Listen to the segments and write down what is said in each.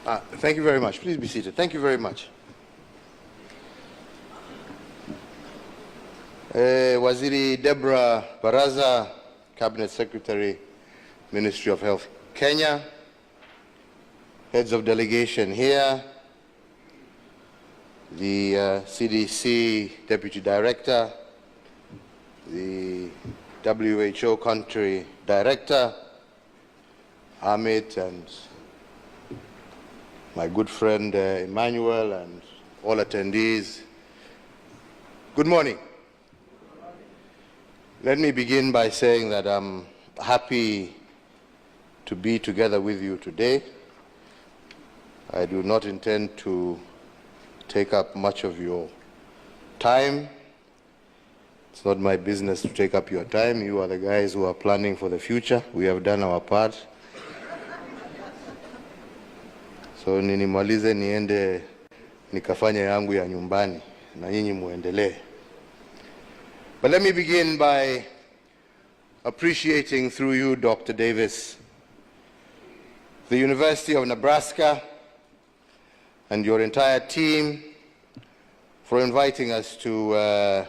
Thank you very much. Please be seated. Thank you very much. Waziri Deborah Baraza, Cabinet Secretary, Ministry of Health, Kenya, heads of delegation here, the CDC Deputy Director, the WHO Country Director, Amit, and my good friend Emmanuel, and all attendees. Good morning. Let me begin by saying that I'm happy to be together with you today. I do not intend to take up much of your time. It's not my business to take up your time. You are the guys who are planning for the future. We have done our part. So ninimalize niende nikafanya yangu ya nyumbani na nyinyi muendelee. But let me begin by appreciating through you, Dr. Davis, the University of Nebraska and your entire team for inviting us to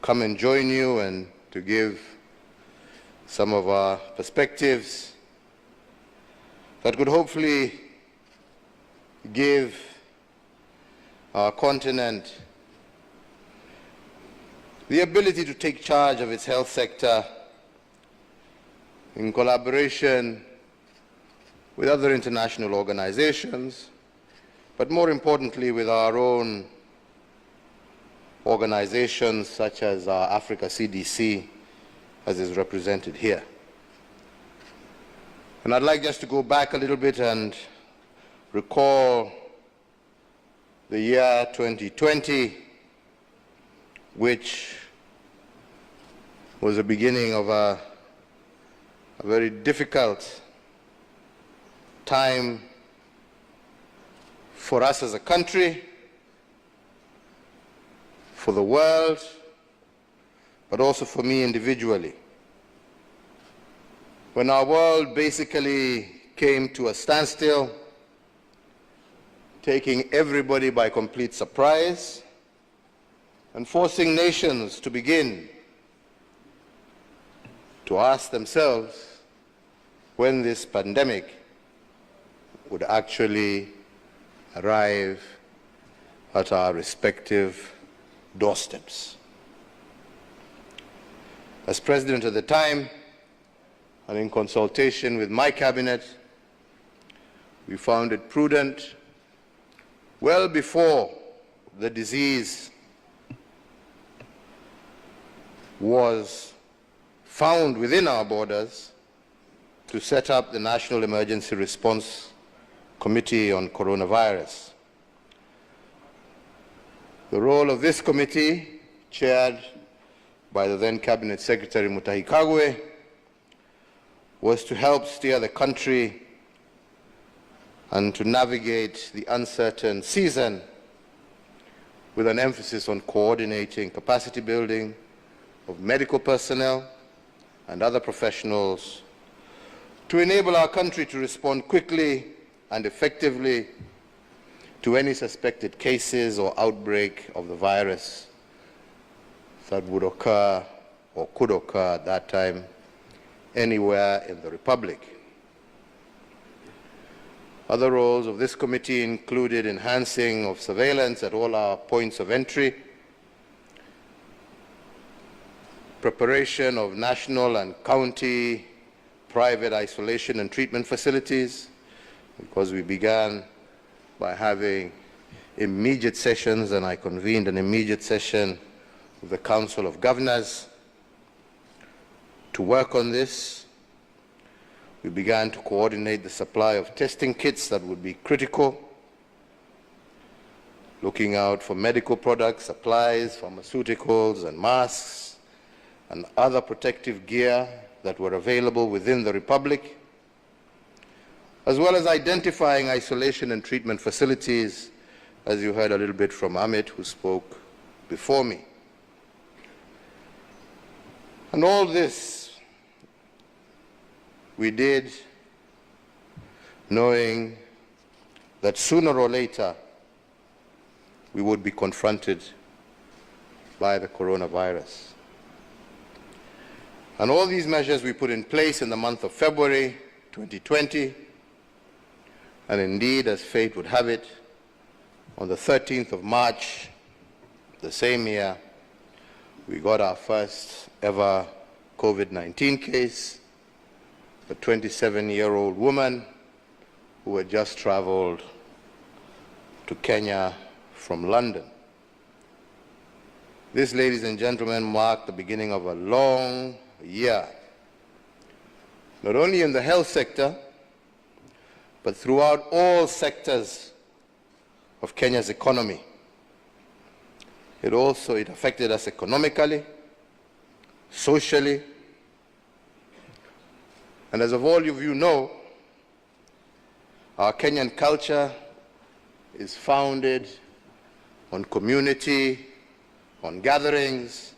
come and join you and to give some of our perspectives that could hopefully give our continent the ability to take charge of its health sector in collaboration with other international organizations, but more importantly with our own organizations such as our Africa CDC, as is represented here. And I'd like just to go back a little bit and recall the year 2020, which was the beginning of a very difficult time for us as a country, for the world, but also for me individually. When our world basically came to a standstill, taking everybody by complete surprise and forcing nations to begin to ask themselves when this pandemic would actually arrive at our respective doorsteps. As president at the time, and in consultation with my cabinet, we found it prudent, well before the disease was found within our borders, to set up the National Emergency Response Committee on Coronavirus. The role of this committee, chaired by the then Cabinet Secretary Mutahi Kagwe, was to help steer the country and to navigate the uncertain season with an emphasis on coordinating capacity building of medical personnel and other professionals to enable our country to respond quickly and effectively to any suspected cases or outbreak of the virus that would occur or could occur at that time anywhere in the Republic. Other roles of this committee included enhancing of surveillance at all our points of entry, preparation of national and county private isolation and treatment facilities, because we began by having immediate sessions, and I convened an immediate session with the Council of Governors to work on this. We began to coordinate the supply of testing kits that would be critical, looking out for medical products, supplies, pharmaceuticals, and masks, and other protective gear that were available within the Republic, as well as identifying isolation and treatment facilities, as you heard a little bit from Amit, who spoke before me. And all this we did knowing that sooner or later we would be confronted by the coronavirus. And all these measures we put in place in the month of February 2020, and indeed, as fate would have it, on the 13th of March the same year, we got our first ever COVID-19 case, a 27-year-old woman who had just traveled to Kenya from London. This, ladies and gentlemen, marked the beginning of a long year, not only in the health sector, but throughout all sectors of Kenya's economy. It affected us economically, socially, and as of all of you know, our Kenyan culture is founded on community, on gatherings,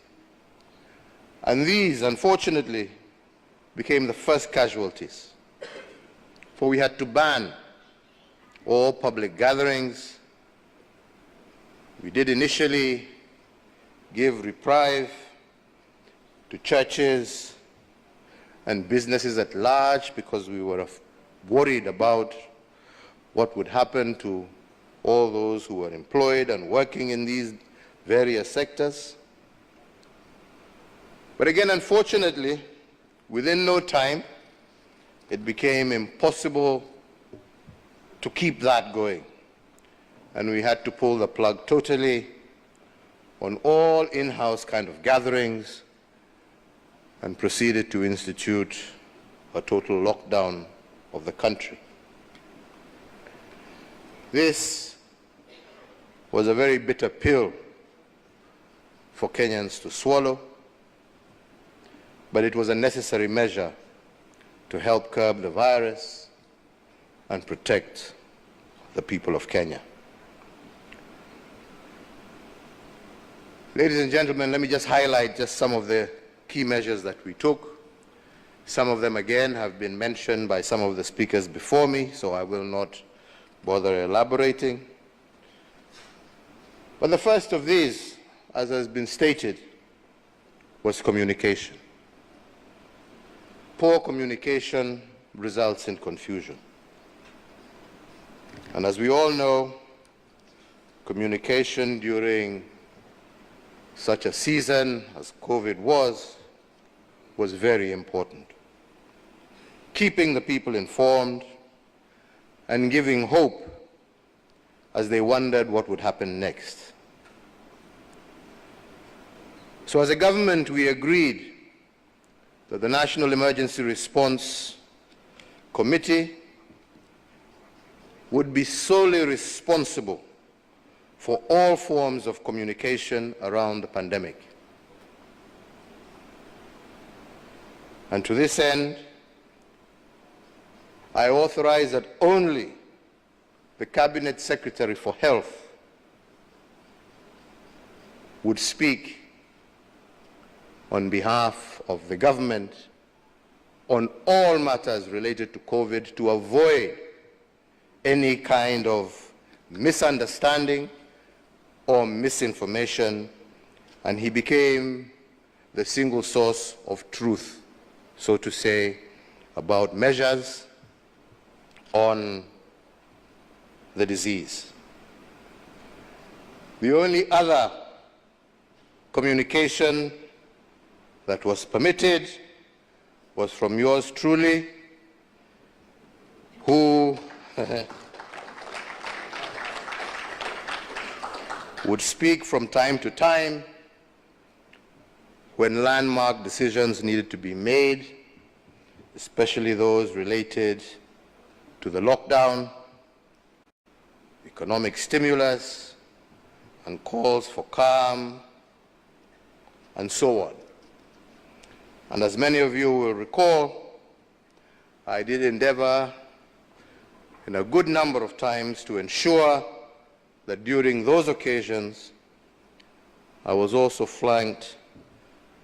and these, unfortunately, became the first casualties. For we had to ban all public gatherings. We did initially give reprieve to churches and businesses at large because we were worried about what would happen to all those who were employed and working in these various sectors. But again, unfortunately, within no time, it became impossible to keep that going. And we had to pull the plug totally on all in-house kind of gatherings and proceeded to institute a total lockdown of the country. This was a very bitter pill for Kenyans to swallow, but it was a necessary measure to help curb the virus and protect the people of Kenya. Ladies and gentlemen, let me just highlight just some of the key measures that we took. Some of them, again, have been mentioned by some of the speakers before me, so I will not bother elaborating. But the first of these, as has been stated, was communication. Poor communication results in confusion. And as we all know, communication during such a season as COVID was very important. Keeping the people informed and giving hope as they wondered what would happen next. So as a government, we agreed that the National Emergency Response Committee would be solely responsible for all forms of communication around the pandemic. And to this end, I authorize that only the Cabinet Secretary for Health would speak on behalf of the government on all matters related to COVID to avoid any kind of misunderstanding or misinformation, and he became the single source of truth, so to say, about measures on the disease. The only other communication that was permitted was from yours truly, who would speak from time to time when landmark decisions needed to be made, especially those related to the lockdown, economic stimulus, and calls for calm, and so on. And as many of you will recall, I did endeavor in a good number of times to ensure that during those occasions, I was also flanked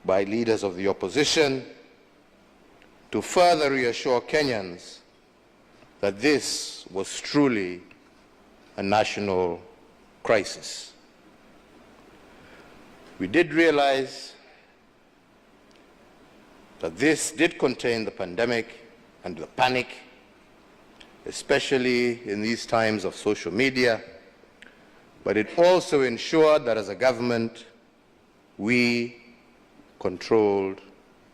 by leaders of the opposition to further reassure Kenyans that this was truly a national crisis. We did realize that this did contain the pandemic and the panic, especially in these times of social media, but it also ensured that as a government, we controlled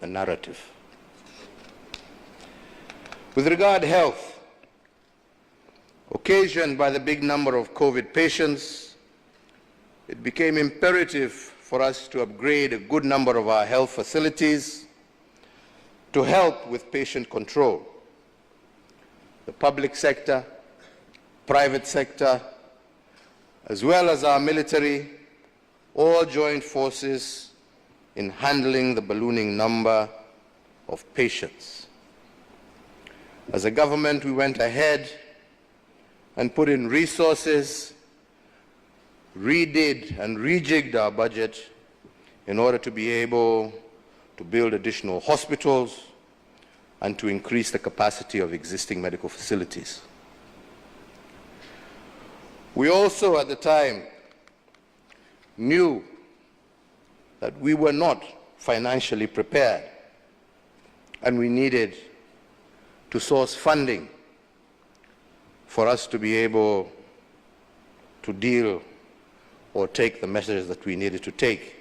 the narrative. With regard to health, occasioned by the big number of COVID patients, it became imperative for us to upgrade a good number of our health facilities to help with patient control. The public sector, private sector, as well as our military, all joined forces in handling the ballooning number of patients. As a government, we went ahead and put in resources, redid and rejigged our budget in order to be able to build additional hospitals and to increase the capacity of existing medical facilities. We also, at the time, knew that we were not financially prepared and we needed to source funding for us to be able to deal or take the measures that we needed to take.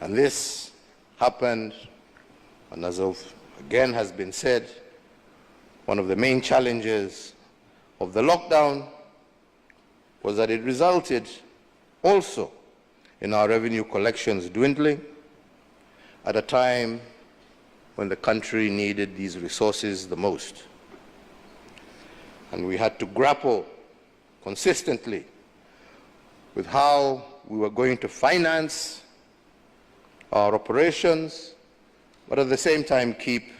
And this happened, and as again has been said, one of the main challenges of the lockdown was that it resulted also in our revenue collections dwindling at a time when the country needed these resources the most. And we had to grapple consistently with how we were going to finance our operations, but at the same time keep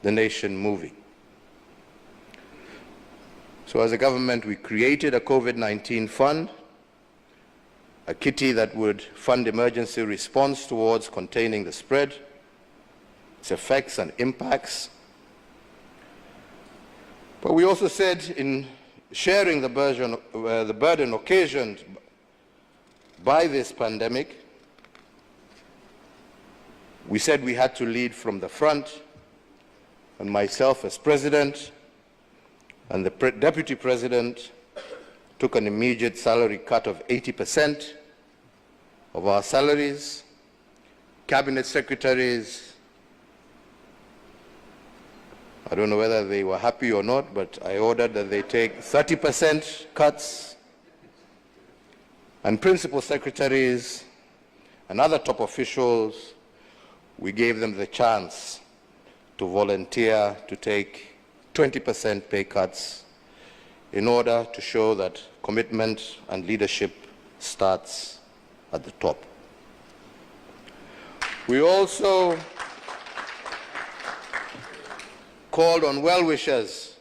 the nation moving. So as a government, we created a COVID-19 fund, a kitty that would fund emergency response towards containing the spread, its effects and impacts. But we also said in sharing the burden occasioned by this pandemic, we said we had to lead from the front, and myself as president and the deputy president took an immediate salary cut of 80% of our salaries. Cabinet secretaries, I don't know whether they were happy or not, but I ordered that they take 30% cuts. And principal secretaries and other top officials, we gave them the chance to volunteer to take 20% pay cuts in order to show that commitment and leadership starts at the top. We also called on well-wishers,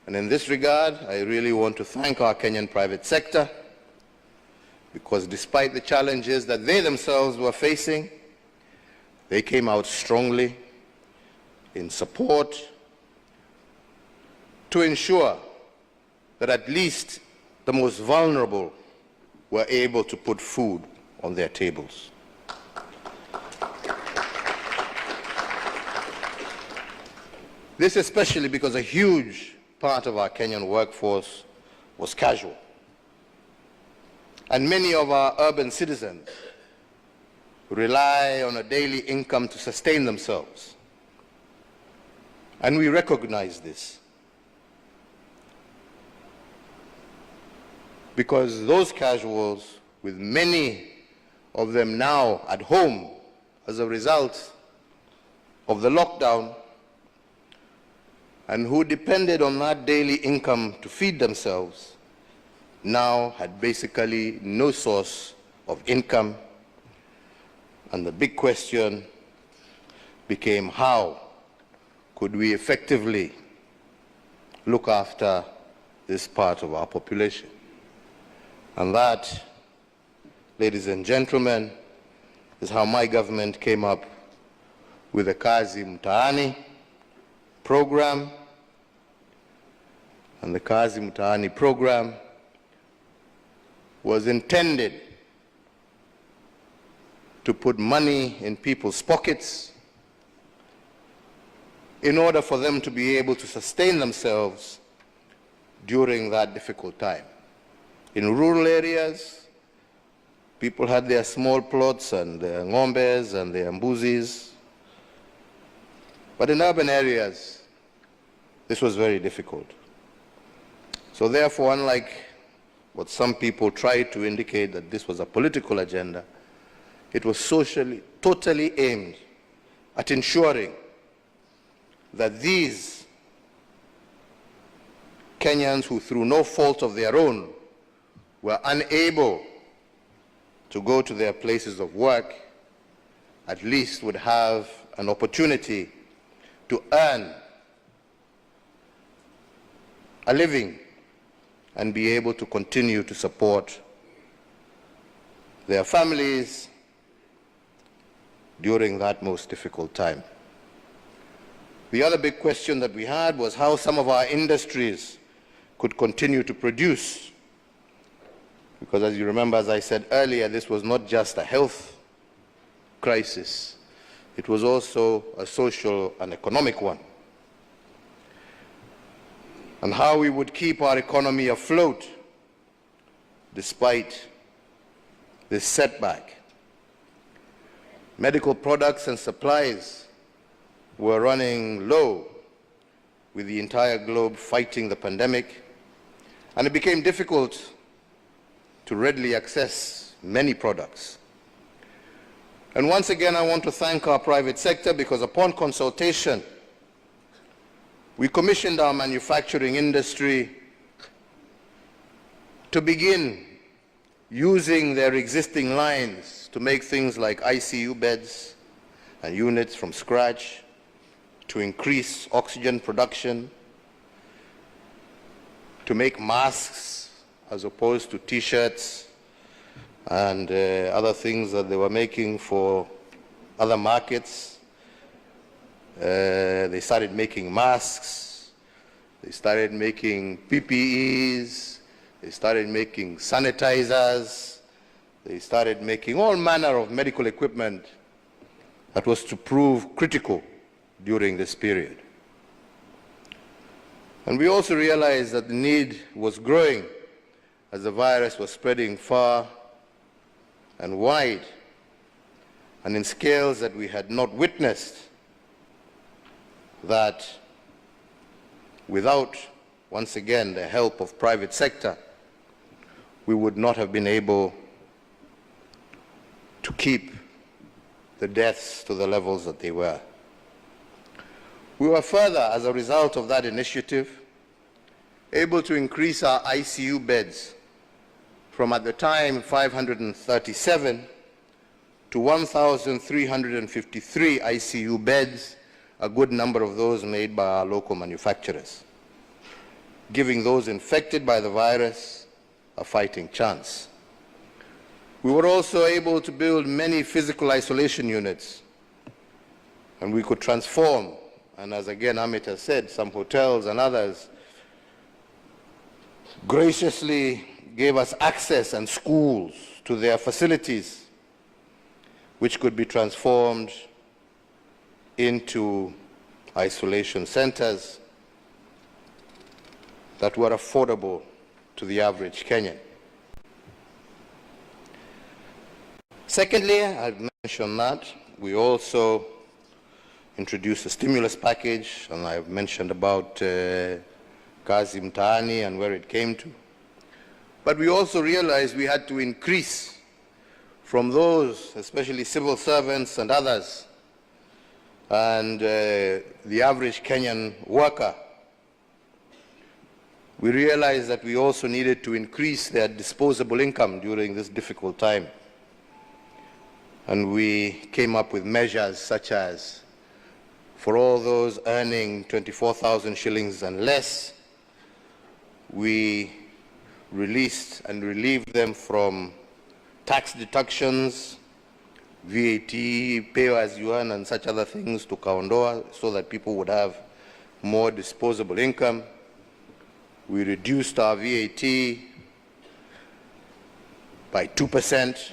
and in this regard, I really want to thank our Kenyan private sector, because despite the challenges that they themselves were facing, they came out strongly in support to ensure that at least the most vulnerable were able to put food on their tables. This especially because a huge part of our Kenyan workforce was casual. And many of our urban citizens rely on a daily income to sustain themselves. And we recognize this, because those casuals, with many of them now at home as a result of the lockdown, and who depended on that daily income to feed themselves, now had basically no source of income. And the big question became, how could we effectively look after this part of our population? And that, ladies and gentlemen, is how my government came up with the Kazi Mtaani program and the Kazi Mtaani program was intended to put money in people's pockets in order for them to be able to sustain themselves during that difficult time. In rural areas, people had their small plots and their ngombes and their mbuzis. But in urban areas, this was very difficult. So therefore, unlike what some people tried to indicate that this was a political agenda, it was socially, totally aimed at ensuring that these Kenyans who, through no fault of their own, were unable to go to their places of work, at least would have an opportunity to earn a living and be able to continue to support their families during that most difficult time. The other big question that we had was how some of our industries could continue to produce. Because as you remember, as I said earlier, this was not just a health crisis. It was also a social and economic one. And how we would keep our economy afloat despite this setback. Medical products and supplies were running low with the entire globe fighting the pandemic, and it became difficult to readily access many products. And once again, I want to thank our private sector because upon consultation, we commissioned our manufacturing industry to begin using their existing lines to make things like ICU beds and units from scratch, to increase oxygen production, to make masks as opposed to T-shirts and other things that they were making for other markets. They started making masks, they started making PPEs, they started making sanitizers, they started making all manner of medical equipment that was to prove critical during this period. And we also realized that the need was growing as the virus was spreading far and wide and in scales that we had not witnessed, that without, once again, the help of private sector, we would not have been able to keep the deaths to the levels that they were. We were further, as a result of that initiative, able to increase our ICU beds from, at the time, 537 to 1,353 ICU beds, a good number of those made by our local manufacturers, giving those infected by the virus a fighting chance. We were also able to build many physical isolation units, and we could transform, and as again Amit has said, some hotels and others graciously gave us access and schools to their facilities, which could be transformed into isolation centers that were affordable to the average Kenyan. Secondly, I've mentioned that we also introduced a stimulus package, and I've mentioned about Kazi Mtaani and where it came to. But we also realized we had to increase from those, especially civil servants and others, and the average Kenyan worker. We realized that we also needed to increase their disposable income during this difficult time. And we came up with measures such as, for all those earning 24,000 shillings and less, we released and relieved them from tax deductions, VAT, pay as you earn, and such other things to Kaondoa, so that people would have more disposable income. We reduced our VAT by 2%,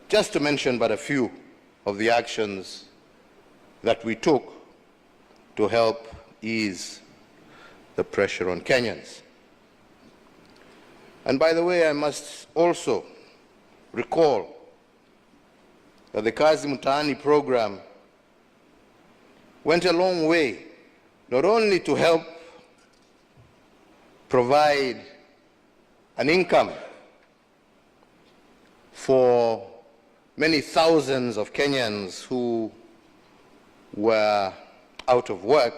just to mention but a few of the actions that we took to help ease the pressure on Kenyans. And by the way, I must also recall that the Kazi Mtaani program went a long way, not only to help provide an income for many thousands of Kenyans who were out of work,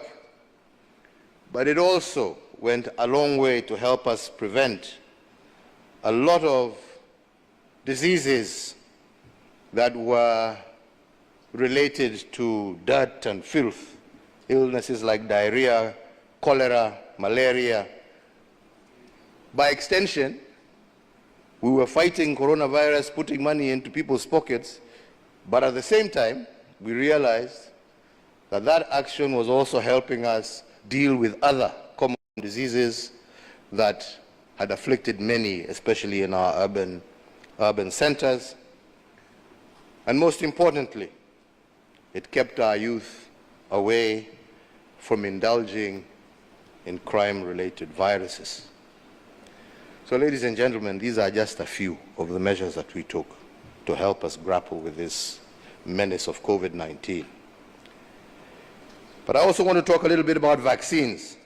but it also went a long way to help us prevent a lot of diseases that were related to dirt and filth, illnesses like diarrhea, cholera, malaria. By extension, we were fighting coronavirus, putting money into people's pockets, but at the same time, we realized that that action was also helping us deal with other common diseases that had afflicted many, especially in our urban centers. And most importantly, it kept our youth away from indulging in crime-related viruses. So, ladies and gentlemen, these are just a few of the measures that we took to help us grapple with this menace of COVID-19. But I also want to talk a little bit about vaccines,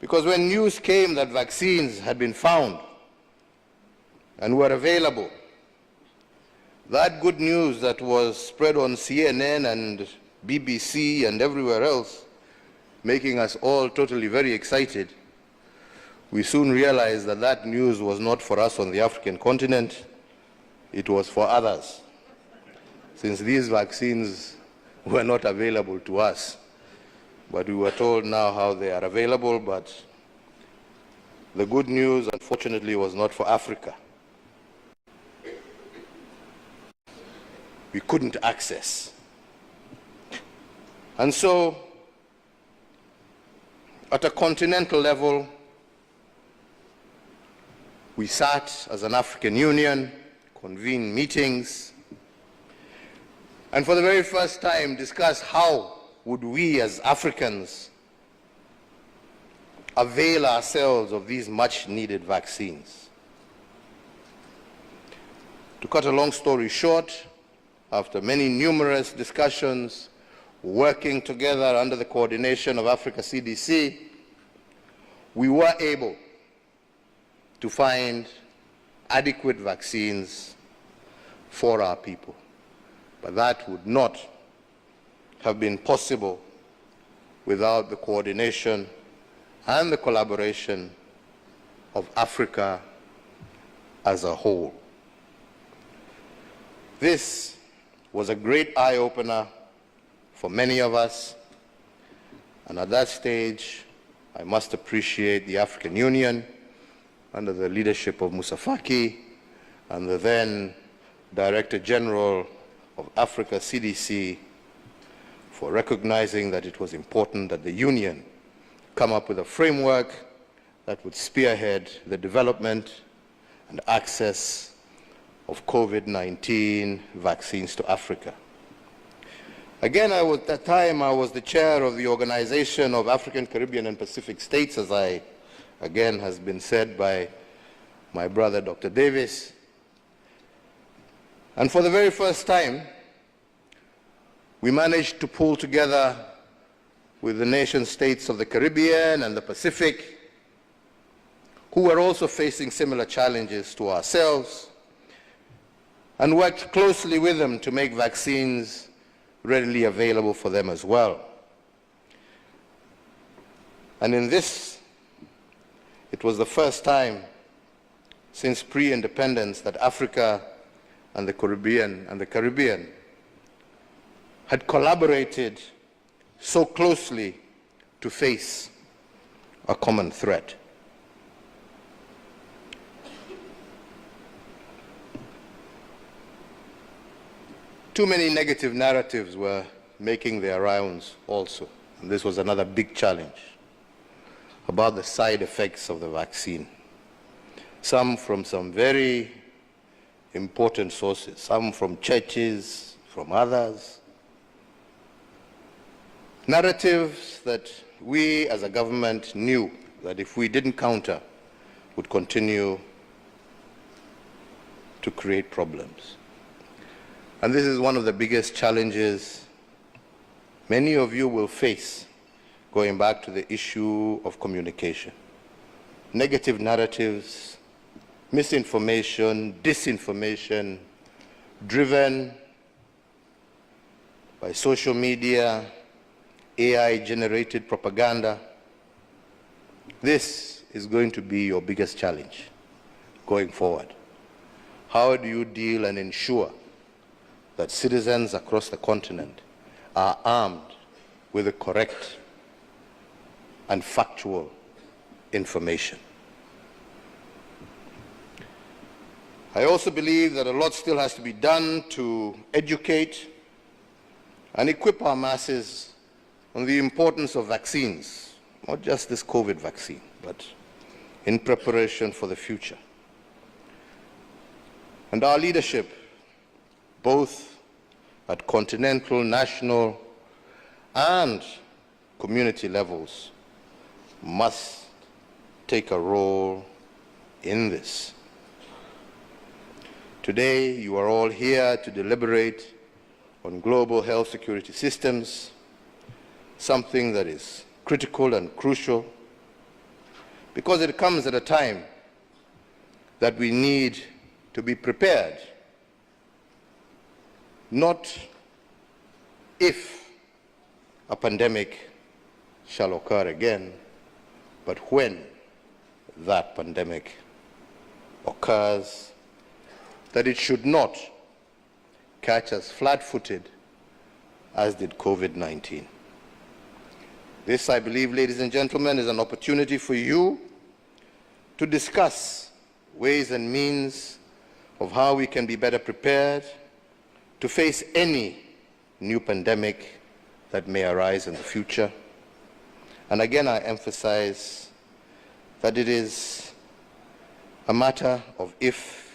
because when news came that vaccines had been found and were available, that good news that was spread on CNN and BBC and everywhere else, making us all totally very excited, we soon realized that that news was not for us on the African continent, it was for others, since these vaccines were not available to us. But we were told now how they are available, but the good news, unfortunately, was not for Africa. We couldn't access. And so, at a continental level, we sat as an African Union, convened meetings, and for the very first time discussed how would we as Africans avail ourselves of these much-needed vaccines. To cut a long story short, after many numerous discussions, working together under the coordination of Africa CDC, we were able to find adequate vaccines for our people. But that would not have been possible without the coordination and the collaboration of Africa as a whole. This was a great eye-opener for many of us, and at that stage, I must appreciate the African Union under the leadership of Musa Faki and the then Director General of Africa CDC for recognizing that it was important that the Union come up with a framework that would spearhead the development and access of COVID-19 vaccines to Africa. Again, at that time, I was the chair of the Organization of African, Caribbean, and Pacific States, as again has been said by my brother, Dr. Davis. And for the very first time, we managed to pull together with the nation states of the Caribbean and the Pacific, who were also facing similar challenges to ourselves, and worked closely with them to make vaccines readily available for them as well. And in this, it was the first time since pre-independence that Africa and the Caribbean had collaborated so closely to face a common threat. Too many negative narratives were making their rounds also, and this was another big challenge. about the side effects of the vaccine. Some from some very important sources, some from churches, from others. Narratives that we as a government knew that if we didn't counter would continue to create problems. And this is one of the biggest challenges many of you will face going back to the issue of communication. Negative narratives, misinformation, disinformation, driven by social media, AI-generated propaganda. This is going to be your biggest challenge going forward. How do you deal and ensure that citizens across the continent are armed with the correct and factual information? I also believe that a lot still has to be done to educate and equip our masses on the importance of vaccines, not just this COVID vaccine, but in preparation for the future. And our leadership, both at continental, national, and community levels, must take a role in this. Today, you are all here to deliberate on global health security systems, something that is critical and crucial, because it comes at a time that we need to be prepared, not if a pandemic shall occur again, but when that pandemic occurs, that it should not catch us flat-footed as did COVID-19. This, I believe, ladies and gentlemen, is an opportunity for you to discuss ways and means of how we can be better prepared to face any new pandemic that may arise in the future. And again, I emphasize that it is a matter of if,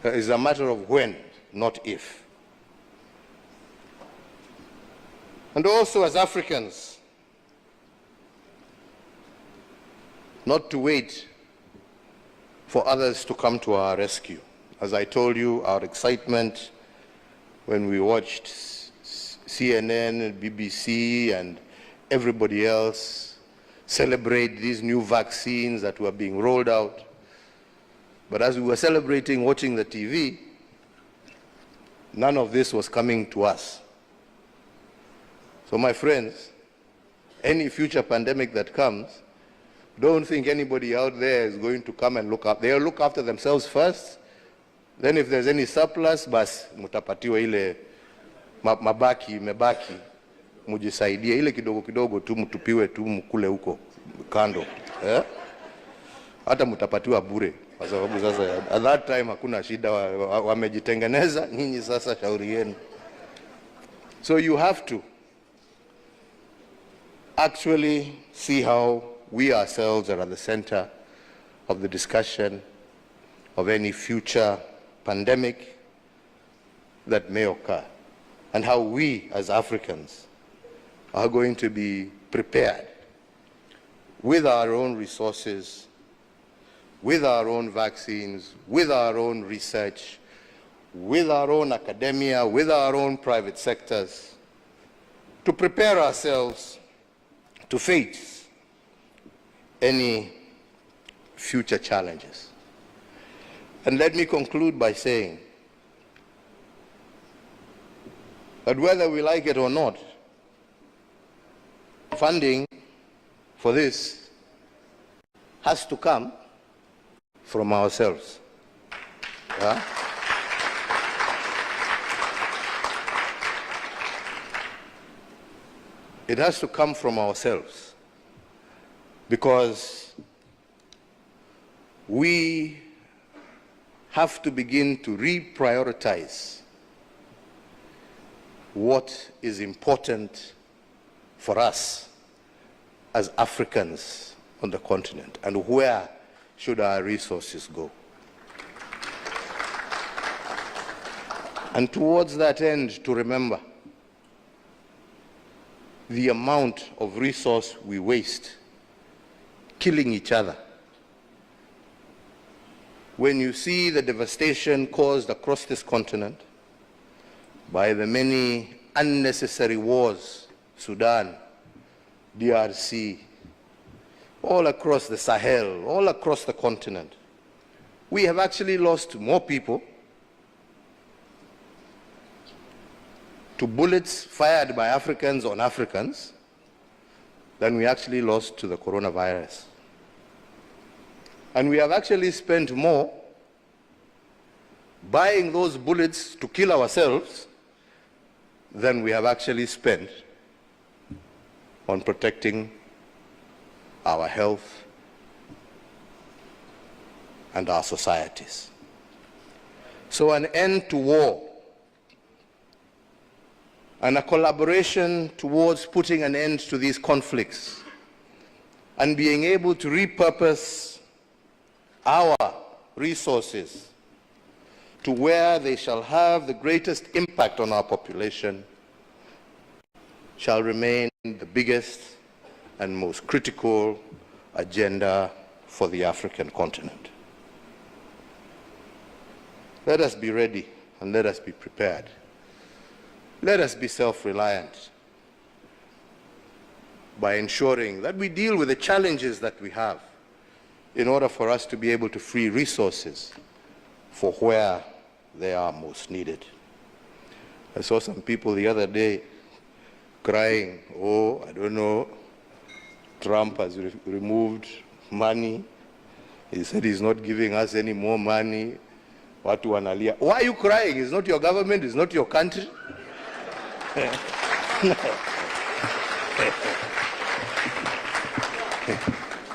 it is a matter of when, not if. And also as Africans, not to wait for others to come to our rescue. As I told you, our excitement when we watched CNN, BBC, and everybody else celebrate these new vaccines that were being rolled out. But as we were celebrating watching the TV, none of this was coming to us. So my friends, any future pandemic that comes, don't think anybody out there is going to come and look up. They'll look after themselves first. Then if there's any surplus, bas mutapatiwa ile mebaki, mujisaidie ile kidogo kidogo tu mtupiwe tu mkule huko kando. Hata mutapatiwa bure. Kwa sababu sasa at that time hakuna shida, wamejitengeneza, nyinyi sasa shauri yenu. So you have to actually see how we ourselves are at the center of the discussion of any future pandemic that may occur, and how we as Africans are going to be prepared with our own resources, with our own vaccines, with our own research, with our own academia, with our own private sectors, to prepare ourselves to face any future challenges. And let me conclude by saying that whether we like it or not, funding for this has to come from ourselves. Yeah? It has to come from ourselves, because we have to begin to reprioritize what is important for us as Africans on the continent, and where should our resources go? And towards that end, to remember the amount of resource we waste killing each other. When you see the devastation caused across this continent by the many unnecessary wars, Sudan, DRC, all across the Sahel, all across the continent, we have actually lost more people to bullets fired by Africans on Africans than we actually lost to the coronavirus. And we have actually spent more buying those bullets to kill ourselves than we have actually spent on protecting our health and our societies. So an end to war and a collaboration towards putting an end to these conflicts and being able to repurpose our resources to where they shall have the greatest impact on our population shall remain the biggest and most critical agenda for the African continent. Let us be ready and let us be prepared. Let us be self-reliant by ensuring that we deal with the challenges that we have in order for us to be able to free resources for where they are most needed. I saw some people the other day crying, oh, I don't know, Trump has removed money. He said he's not giving us any more money. Watu wanalia. Why are you crying? It's not your government, it's not your country.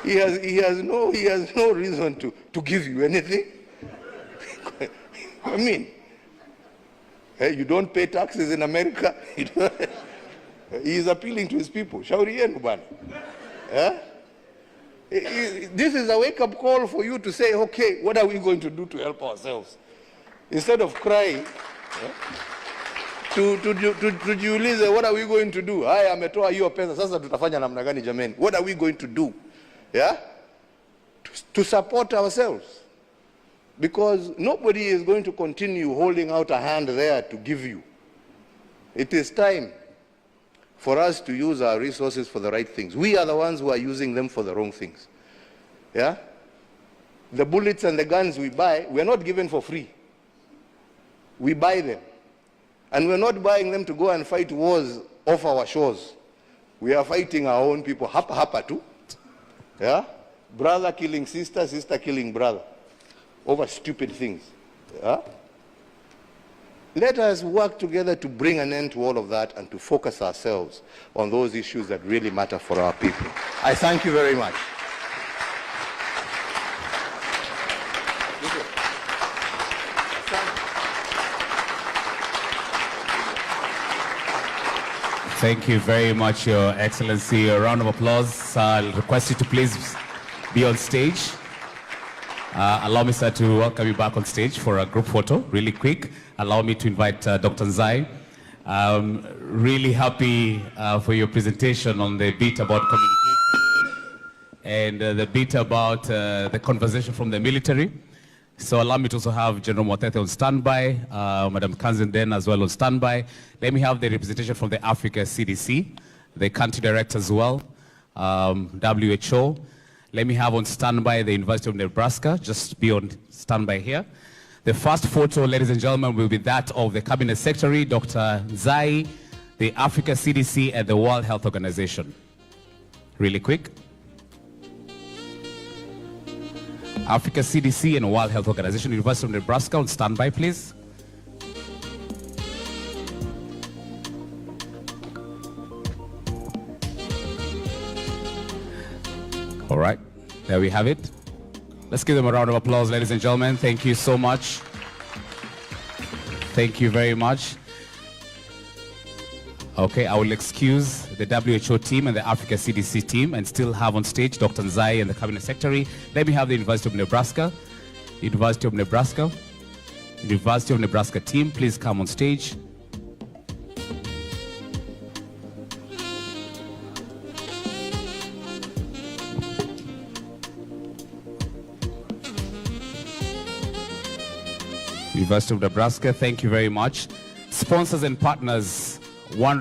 He has no reason to give you anything. I mean, you don't pay taxes in America. He is appealing to his people. Shauri yenu bwana. This is a wake-up call for you to say, okay, what are we going to do to help ourselves? Instead of crying, tujiulize, what are we going to do? Haya ametoa hiyo pesa, sasa tutafanya namna gani jameni? What are we going to do? Yeah? To support ourselves. Because nobody is going to continue holding out a hand there to give you. It is time for us to use our resources for the right things. We are the ones who are using them for the wrong things. Yeah? The bullets and the guns we buy, we're not given for free. We buy them. And we're not buying them to go and fight wars off our shores. We are fighting our own people. Hapa hapa too. Yeah? Brother killing sister, sister killing brother. Over stupid things. Yeah? Let us work together to bring an end to all of that and to focus ourselves on those issues that really matter for our people. I thank you very much. Thank you very much, Your Excellency. A round of applause. I'll request you to please be on stage. Allow me, sir, to welcome you back on stage for a group photo, really quick. Allow me to invite Dr. Nzai. Really happy for your presentation on the bit about communication and the bit about the conversation from the military. So allow me to also have General Motete on standby, Madam Kanzenden as well on standby. Let me have the representation from the Africa CDC, the country director as well, WHO. Let me have on standby the University of Nebraska, just be on standby here. The first photo, ladies and gentlemen, will be that of the Cabinet Secretary, Dr. Nzai, the Africa CDC and the World Health Organization. Really quick. Africa CDC and World Health Organization, University of Nebraska, on standby, please. All right, there we have it. Let's give them a round of applause, ladies and gentlemen. Thank you so much. Thank you very much. Okay, I will excuse the WHO team and the Africa CDC team and still have on stage Dr. Nzai and the Cabinet Secretary. Let me have the University of Nebraska. University of Nebraska. University of Nebraska team, please come on stage. University of Nebraska, thank you very much. Sponsors and partners, one